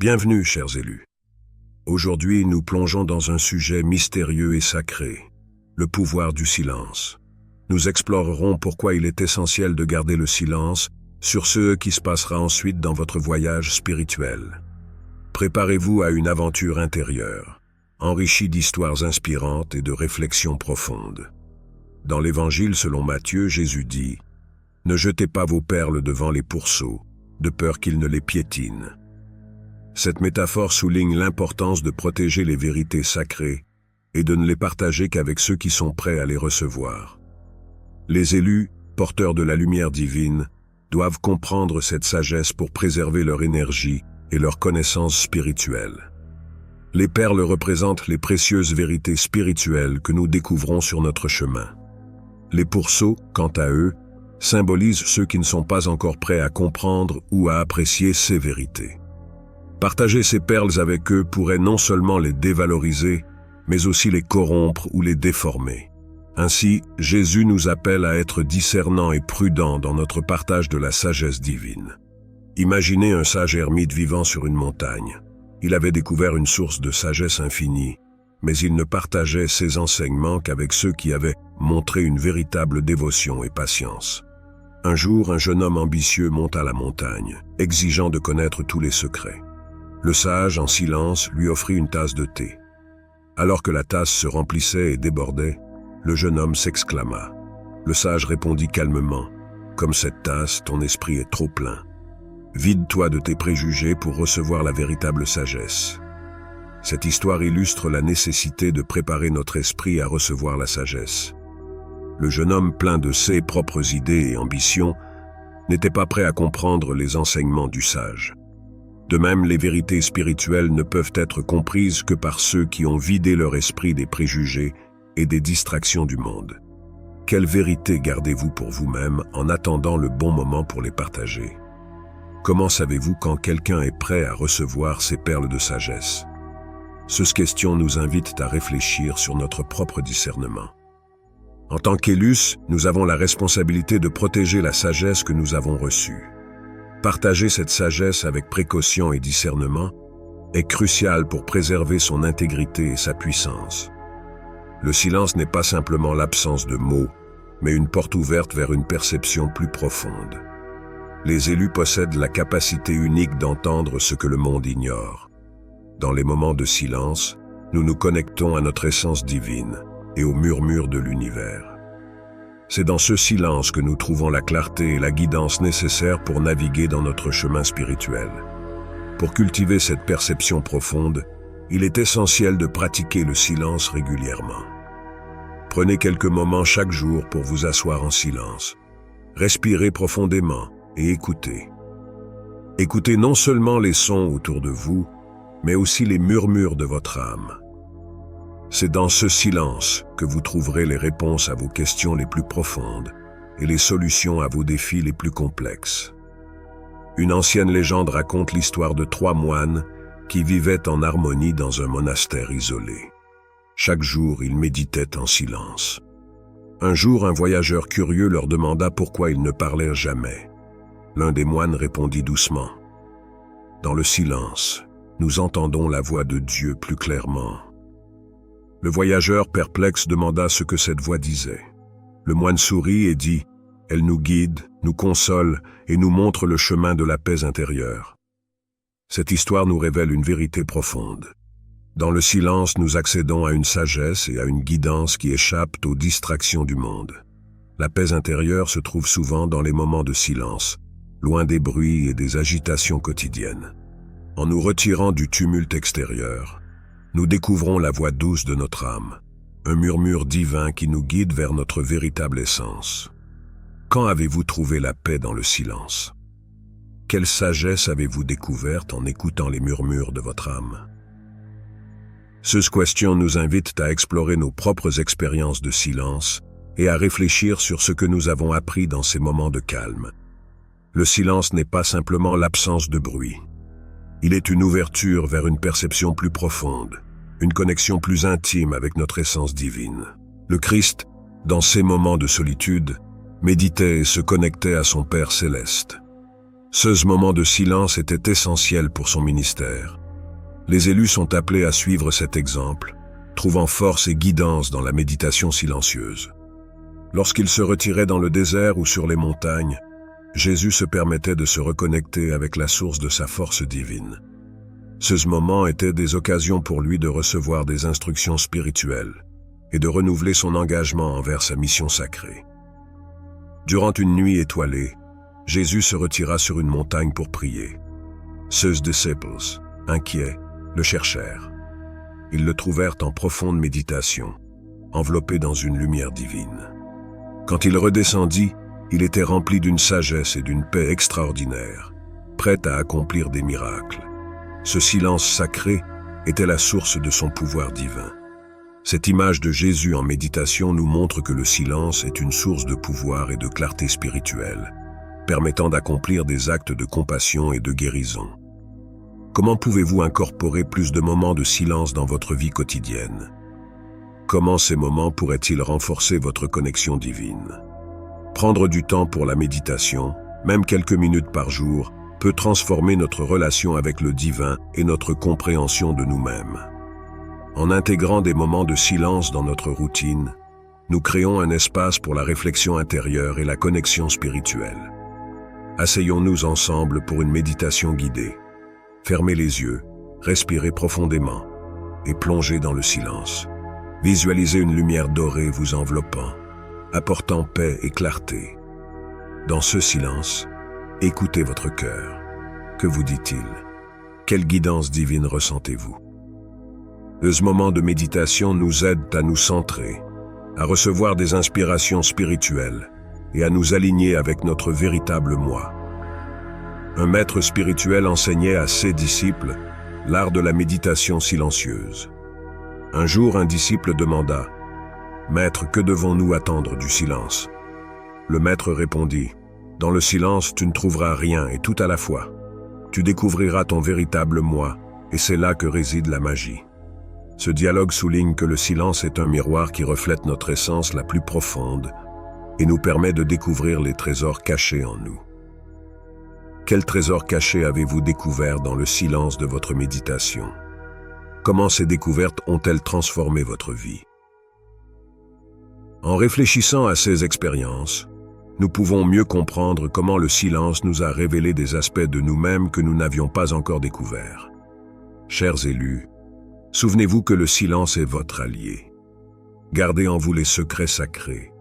Bienvenue, chers élus. Aujourd'hui, nous plongeons dans un sujet mystérieux et sacré, le pouvoir du silence. Nous explorerons pourquoi il est essentiel de garder le silence sur ce qui se passera ensuite dans votre voyage spirituel. Préparez-vous à une aventure intérieure, enrichie d'histoires inspirantes et de réflexions profondes. Dans l'Évangile selon Matthieu, Jésus dit « Ne jetez pas vos perles devant les pourceaux, de peur qu'ils ne les piétinent. » Cette métaphore souligne l'importance de protéger les vérités sacrées et de ne les partager qu'avec ceux qui sont prêts à les recevoir. Les élus, porteurs de la lumière divine, doivent comprendre cette sagesse pour préserver leur énergie et leur connaissance spirituelle. Les perles représentent les précieuses vérités spirituelles que nous découvrons sur notre chemin. Les pourceaux, quant à eux, symbolisent ceux qui ne sont pas encore prêts à comprendre ou à apprécier ces vérités. Partager ces perles avec eux pourrait non seulement les dévaloriser, mais aussi les corrompre ou les déformer. Ainsi, Jésus nous appelle à être discernants et prudents dans notre partage de la sagesse divine. Imaginez un sage ermite vivant sur une montagne. Il avait découvert une source de sagesse infinie, mais il ne partageait ses enseignements qu'avec ceux qui avaient montré une véritable dévotion et patience. Un jour, un jeune homme ambitieux monta la montagne, exigeant de connaître tous les secrets. Le sage, en silence, lui offrit une tasse de thé. Alors que la tasse se remplissait et débordait, le jeune homme s'exclama. Le sage répondit calmement, « Comme cette tasse, ton esprit est trop plein. Vide-toi de tes préjugés pour recevoir la véritable sagesse. » Cette histoire illustre la nécessité de préparer notre esprit à recevoir la sagesse. Le jeune homme, plein de ses propres idées et ambitions, n'était pas prêt à comprendre les enseignements du sage. De même, les vérités spirituelles ne peuvent être comprises que par ceux qui ont vidé leur esprit des préjugés et des distractions du monde. Quelles vérités gardez-vous pour vous-même en attendant le bon moment pour les partager? Comment savez-vous quand quelqu'un est prêt à recevoir ces perles de sagesse? Ces questions nous invitent à réfléchir sur notre propre discernement. En tant qu'élus, nous avons la responsabilité de protéger la sagesse que nous avons reçue. Partager cette sagesse avec précaution et discernement est crucial pour préserver son intégrité et sa puissance. Le silence n'est pas simplement l'absence de mots, mais une porte ouverte vers une perception plus profonde. Les élus possèdent la capacité unique d'entendre ce que le monde ignore. Dans les moments de silence, nous nous connectons à notre essence divine et au murmure de l'univers. C'est dans ce silence que nous trouvons la clarté et la guidance nécessaires pour naviguer dans notre chemin spirituel. Pour cultiver cette perception profonde, il est essentiel de pratiquer le silence régulièrement. Prenez quelques moments chaque jour pour vous asseoir en silence. Respirez profondément et écoutez. Écoutez non seulement les sons autour de vous, mais aussi les murmures de votre âme. C'est dans ce silence que vous trouverez les réponses à vos questions les plus profondes et les solutions à vos défis les plus complexes. Une ancienne légende raconte l'histoire de 3 moines qui vivaient en harmonie dans un monastère isolé. Chaque jour, ils méditaient en silence. Un jour, un voyageur curieux leur demanda pourquoi ils ne parlèrent jamais. L'un des moines répondit doucement. « Dans le silence, nous entendons la voix de Dieu plus clairement. » Le voyageur perplexe demanda ce que cette voix disait. Le moine sourit et dit « Elle nous guide, nous console et nous montre le chemin de la paix intérieure. » Cette histoire nous révèle une vérité profonde. Dans le silence, nous accédons à une sagesse et à une guidance qui échappent aux distractions du monde. La paix intérieure se trouve souvent dans les moments de silence, loin des bruits et des agitations quotidiennes. En nous retirant du tumulte extérieur, nous découvrons la voix douce de notre âme, un murmure divin qui nous guide vers notre véritable essence. Quand avez-vous trouvé la paix dans le silence? Quelle sagesse avez-vous découverte en écoutant les murmures de votre âme? Ces questions nous invitent à explorer nos propres expériences de silence et à réfléchir sur ce que nous avons appris dans ces moments de calme. Le silence n'est pas simplement l'absence de bruit. Il est une ouverture vers une perception plus profonde, une connexion plus intime avec notre essence divine. Le Christ, dans ces moments de solitude, méditait et se connectait à son Père céleste. Ce moment de silence était essentiel pour son ministère. Les élus sont appelés à suivre cet exemple, trouvant force et guidance dans la méditation silencieuse. Lorsqu'il se retirait dans le désert ou sur les montagnes, Jésus se permettait de se reconnecter avec la source de sa force divine. Ces moments étaient des occasions pour lui de recevoir des instructions spirituelles et de renouveler son engagement envers sa mission sacrée. Durant une nuit étoilée, Jésus se retira sur une montagne pour prier. Ses disciples, inquiets, le cherchèrent. Ils le trouvèrent en profonde méditation, enveloppé dans une lumière divine. Quand il redescendit, il était rempli d'une sagesse et d'une paix extraordinaires, prêt à accomplir des miracles. Ce silence sacré était la source de son pouvoir divin. Cette image de Jésus en méditation nous montre que le silence est une source de pouvoir et de clarté spirituelle, permettant d'accomplir des actes de compassion et de guérison. Comment pouvez-vous incorporer plus de moments de silence dans votre vie quotidienne? Comment ces moments pourraient-ils renforcer votre connexion divine? Prendre du temps pour la méditation, même quelques minutes par jour, peut transformer notre relation avec le divin et notre compréhension de nous-mêmes. En intégrant des moments de silence dans notre routine, nous créons un espace pour la réflexion intérieure et la connexion spirituelle. Asseyons-nous ensemble pour une méditation guidée. Fermez les yeux, respirez profondément et plongez dans le silence. Visualisez une lumière dorée vous enveloppant, apportant paix et clarté. Dans ce silence, écoutez votre cœur. Que vous dit-il? Quelle guidance divine ressentez-vous? Ce moment de méditation nous aide à nous centrer, à recevoir des inspirations spirituelles et à nous aligner avec notre véritable moi. Un maître spirituel enseignait à ses disciples l'art de la méditation silencieuse. Un jour, un disciple demanda « Maître, que devons-nous attendre du silence ?» Le maître répondit « Dans le silence, tu ne trouveras rien et tout à la fois. Tu découvriras ton véritable moi et c'est là que réside la magie. » Ce dialogue souligne que le silence est un miroir qui reflète notre essence la plus profonde et nous permet de découvrir les trésors cachés en nous. Quels trésors cachés avez-vous découverts dans le silence de votre méditation? Comment ces découvertes ont-elles transformé votre vie? En réfléchissant à ces expériences, nous pouvons mieux comprendre comment le silence nous a révélé des aspects de nous-mêmes que nous n'avions pas encore découverts. Chers élus, souvenez-vous que le silence est votre allié. Gardez en vous les secrets sacrés.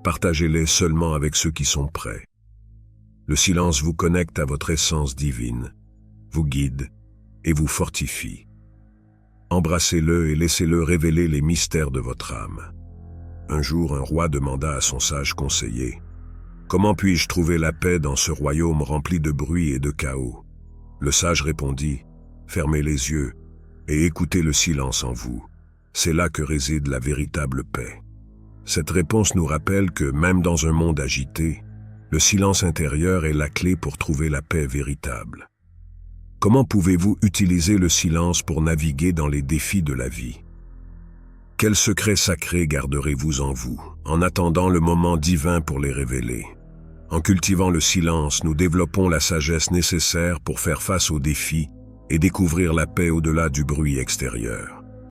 Partagez-les seulement avec ceux qui sont prêts. Le silence vous connecte à votre essence divine, vous guide et vous fortifie. Embrassez-le et laissez-le révéler les mystères de votre âme. Un jour, un roi demanda à son sage conseiller « Comment puis-je trouver la paix dans ce royaume rempli de bruit et de chaos ?» Le sage répondit « Fermez les yeux et écoutez le silence en vous. C'est là que réside la véritable paix. » Cette réponse nous rappelle que, même dans un monde agité, le silence intérieur est la clé pour trouver la paix véritable. Comment pouvez-vous utiliser le silence pour naviguer dans les défis de la vie? Quels secrets sacrés garderez-vous en vous, en attendant le moment divin pour les révéler? En cultivant le silence, nous développons la sagesse nécessaire pour faire face aux défis et découvrir la paix au-delà du bruit extérieur.